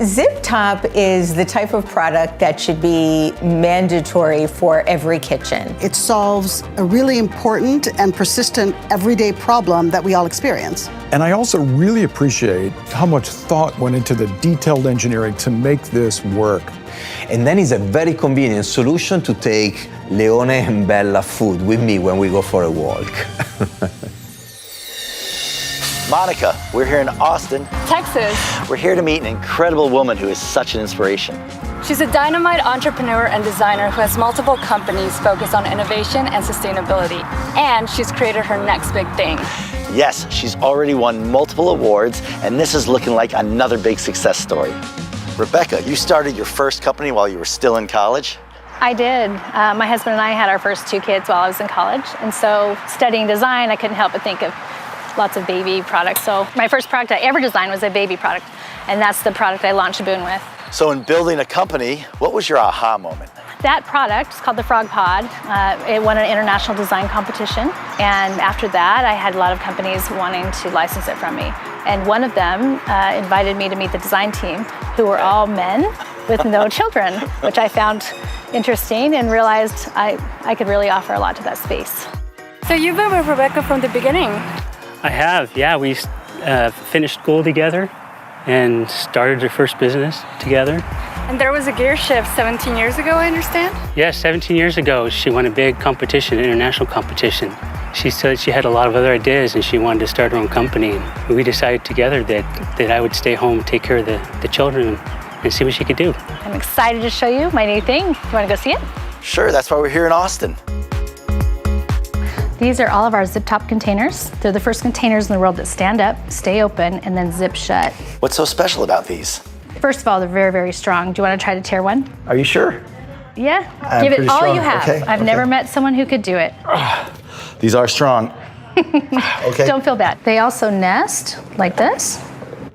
Zip Top is the type of product that should be mandatory for every kitchen. It solves a really important and persistent everyday problem that we all experience. And I also really appreciate how much thought went into the detailed engineering to make this work. And then it's a very convenient solution to take Leone and Bella food with me when we go for a walk. Monica, we're here in Austin, Texas. We're here to meet an incredible woman who is such an inspiration. She's a dynamite entrepreneur and designer who has multiple companies focused on innovation and sustainability. And she's created her next big thing. Yes, she's already won multiple awards, and this is looking like another big success story. Rebecca, you started your first company while you were still in college? I did. My husband and I had our first 2 kids while I was in college. And so studying design, I couldn't help but think of lots of baby products. So my first product I ever designed was a baby product. And that's the product I launched Boon with. So in building a company, what was your aha moment? That product is called the Frog Pod. It won an international design competition. And after that, I had a lot of companies wanting to license it from me. And one of them invited me to meet the design team, who were all men with no children, which I found interesting and realized I could really offer a lot to that space. So you've been with Rebecca from the beginning. I have, yeah. We finished school together and started our first business together. And there was a gear shift 17 years ago, I understand? Yeah, 17 years ago, she won a big competition, international competition. She said she had a lot of other ideas and she wanted to start her own company. And we decided together that I would stay home, take care of the children, and see what she could do. I'm excited to show you my new thing. You want to go see it? Sure, that's why we're here in Austin. These are all of our zip top containers. They're the first containers in the world that stand up, stay open, and then zip shut. What's so special about these? First of all, they're very, very strong. Do you want to try to tear one? Are you sure? Yeah, I'm give it pretty all strong. you have. Okay, I've never met someone who could do it. These are strong. Okay. Don't feel bad. They also nest like this.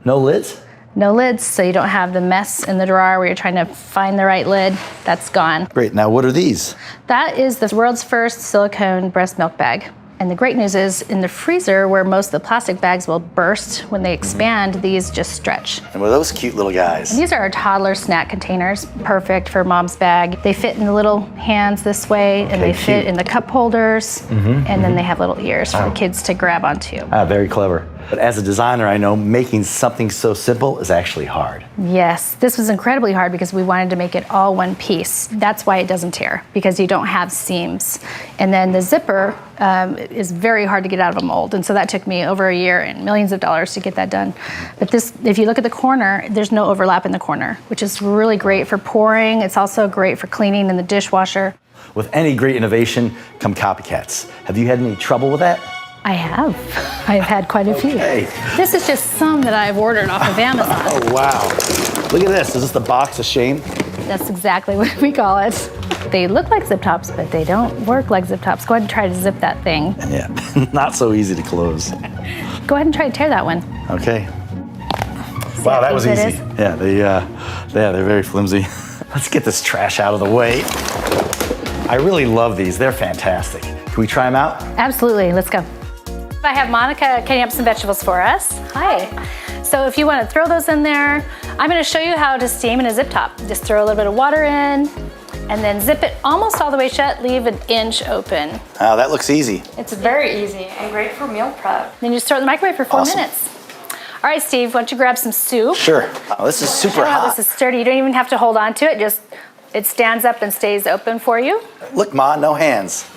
No lids? No lids, so you don't have the mess in the drawer where you're trying to find the right lid. That's gone. Great, now what are these? That is the world's first silicone breast milk bag. And the great news is, in the freezer, where most of the plastic bags will burst when they expand, these just stretch. And what are those cute little guys? And these are our toddler snack containers, perfect for mom's bag. They fit in the little hands this way, and they fit in the cup holders, and then they have little ears for the kids to grab onto. Very clever. But as a designer, I know making something so simple is actually hard. Yes, this was incredibly hard because we wanted to make it all one piece. That's why it doesn't tear, because you don't have seams. And then the zipper is very hard to get out of a mold. And so that took me over a year and millions of dollars to get that done. But this, if you look at the corner, there's no overlap in the corner, which is really great for pouring. It's also great for cleaning in the dishwasher. With any great innovation come copycats. Have you had any trouble with that? I have. I've had quite a few. This is just some that I've ordered off of Amazon. Oh, wow. Look at this. Is this the box of shame? That's exactly what we call it. They look like zip tops, but they don't work like zip tops. Go ahead and try to zip that thing. Yeah, not so easy to close. Go ahead and try to tear that one. Okay. Wow, that was easy. Yeah, they're very flimsy. Let's get this trash out of the way. I really love these. They're fantastic. Can we try them out? Absolutely. Let's go. I have Monica cutting up some vegetables for us. Hi. So if you want to throw those in there, I'm going to show you how to steam in a zip top. Just throw a little bit of water in and then zip it almost all the way shut. Leave an inch open. Oh, that looks easy. It's very easy and great for meal prep. Then you just throw it in the microwave for 4 minutes. All right, Steve, why don't you grab some soup? Sure. Oh, this is super hot. This is sturdy. You don't even have to hold on to it. Just it stands up and stays open for you. Look, Ma, no hands.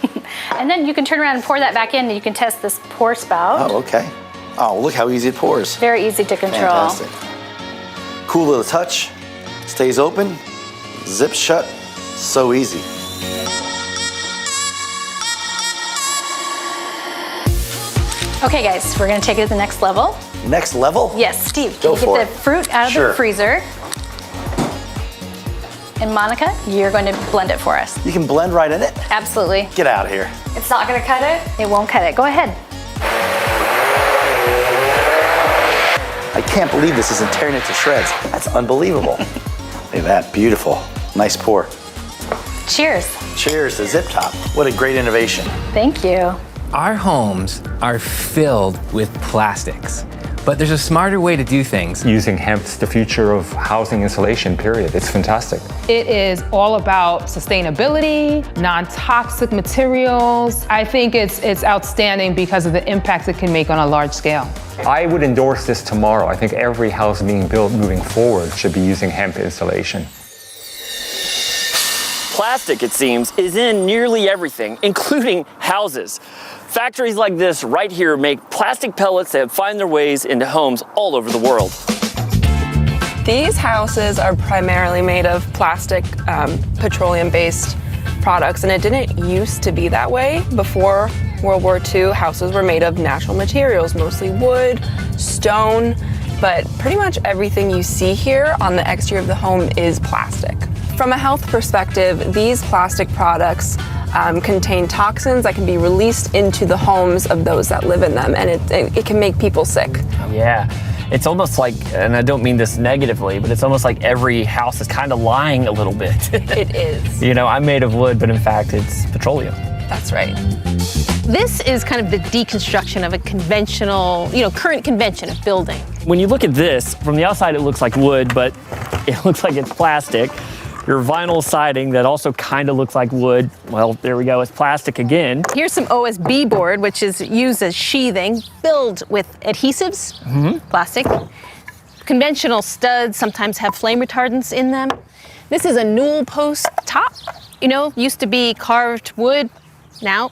And then you can turn around and pour that back in, and you can test this pour spout. Oh, okay. Oh, look how easy it pours. Very easy to control. Fantastic. Cool little touch. Stays open. Zips shut. So easy. Okay, guys, we're gonna take it to the next level. Next level? Yes, Steve, Go can you get the fruit out of the freezer? And Monica, you're going to blend it for us. You can blend right in it? Absolutely. Get out of here. It's not gonna cut it? It won't cut it. Go ahead. I can't believe this isn't tearing it to shreds. That's unbelievable. Look at that, beautiful. Nice pour. Cheers. Cheers to Zip Top. What a great innovation. Thank you. Our homes are filled with plastics. But there's a smarter way to do things. Using hemp's the future of housing insulation, period. It's fantastic. It is all about sustainability, non-toxic materials. I think it's outstanding because of the impact it can make on a large scale. I would endorse this tomorrow. I think every house being built moving forward should be using hemp insulation. Plastic, it seems, is in nearly everything, including houses. Factories like this right here make plastic pellets that find their ways into homes all over the world. These houses are primarily made of plastic, petroleum-based products, and it didn't used to be that way. Before World War II, houses were made of natural materials, mostly wood, stone, but pretty much everything you see here on the exterior of the home is plastic. From a health perspective, these plastic products contain toxins that can be released into the homes of those that live in them, and it can make people sick. Yeah, it's almost like, and I don't mean this negatively, but it's almost like every house is kind of lying a little bit. It is. You know, I'm made of wood, but in fact, it's petroleum. That's right. This is kind of the deconstruction of a conventional, current convention of building. When you look at this, from the outside it looks like wood, but it looks like it's plastic. Your vinyl siding that also kind of looks like wood, well, there we go, it's plastic again. Here's some OSB board, which is used as sheathing, filled with adhesives, plastic. Conventional studs sometimes have flame retardants in them. This is a newel post top. Used to be carved wood, now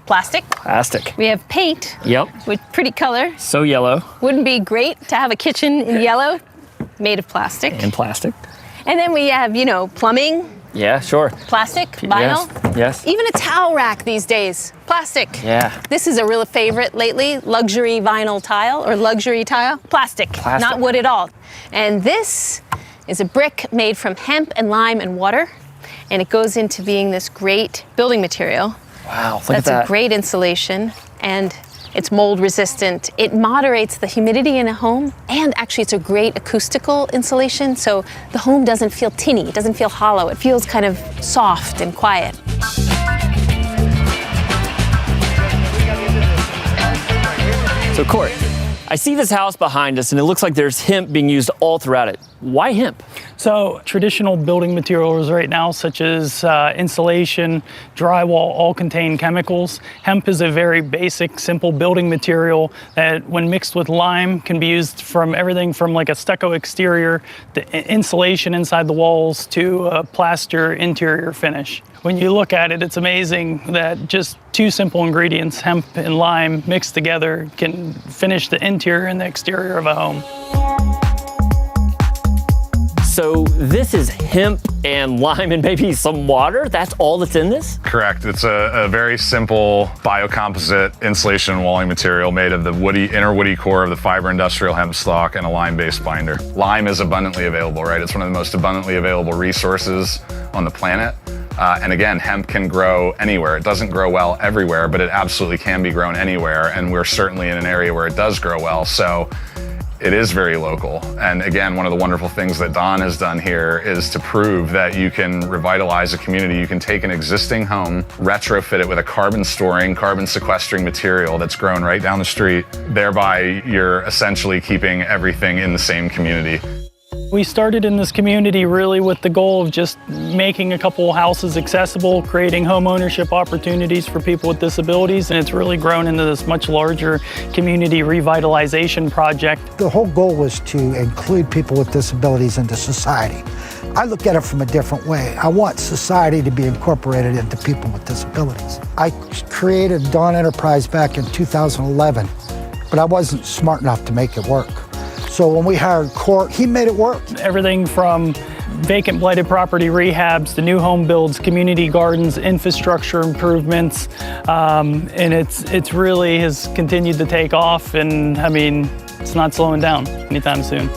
plastic. Plastic. We have paint. Yep. With pretty color. So yellow. Wouldn't be great to have a kitchen in yellow, made of plastic. And plastic. And then we have, plumbing. Yeah, sure. Plastic, vinyl. Yes. Even a towel rack these days, plastic. Yeah. This is a real favorite lately, luxury vinyl tile or luxury tile. Plastic, not wood at all. And this is a brick made from hemp and lime and water. And it goes into being this great building material. Wow, look at that. That's a great insulation, and it's mold resistant. It moderates the humidity in a home, and actually it's a great acoustical insulation, so the home doesn't feel tinny, it doesn't feel hollow. It feels kind of soft and quiet. So Court, I see this house behind us and it looks like there's hemp being used all throughout it. Why hemp? So traditional building materials right now, such as insulation, drywall, all contain chemicals. Hemp is a very basic, simple building material that when mixed with lime can be used from everything from like a stucco exterior, to insulation inside the walls, to a plaster interior finish. When you look at it, it's amazing that just two simple ingredients, hemp and lime, mixed together can finish the interior and the exterior of a home. So this is hemp and lime and maybe some water? That's all that's in this? Correct. It's a very simple biocomposite insulation walling material made of the inner woody core of the fiber industrial hemp stalk and a lime-based binder. Lime is abundantly available, right? It's one of the most abundantly available resources on the planet. And again, hemp can grow anywhere. It doesn't grow well everywhere, but it absolutely can be grown anywhere. And we're certainly in an area where it does grow well. So it is very local. And again, one of the wonderful things that Don has done here is to prove that you can revitalize a community. You can take an existing home, retrofit it with a carbon storing, carbon sequestering material that's grown right down the street. Thereby, you're essentially keeping everything in the same community. We started in this community really with the goal of just making a couple houses accessible, creating home ownership opportunities for people with disabilities, and it's really grown into this much larger community revitalization project. The whole goal was to include people with disabilities into society. I look at it from a different way. I want society to be incorporated into people with disabilities. I created Dawn Enterprise back in 2011, but I wasn't smart enough to make it work. So when we hired Court, he made it work. Everything from vacant blighted property rehabs to new home builds, community gardens, infrastructure improvements, and it's really has continued to take off, and I mean, it's not slowing down anytime soon.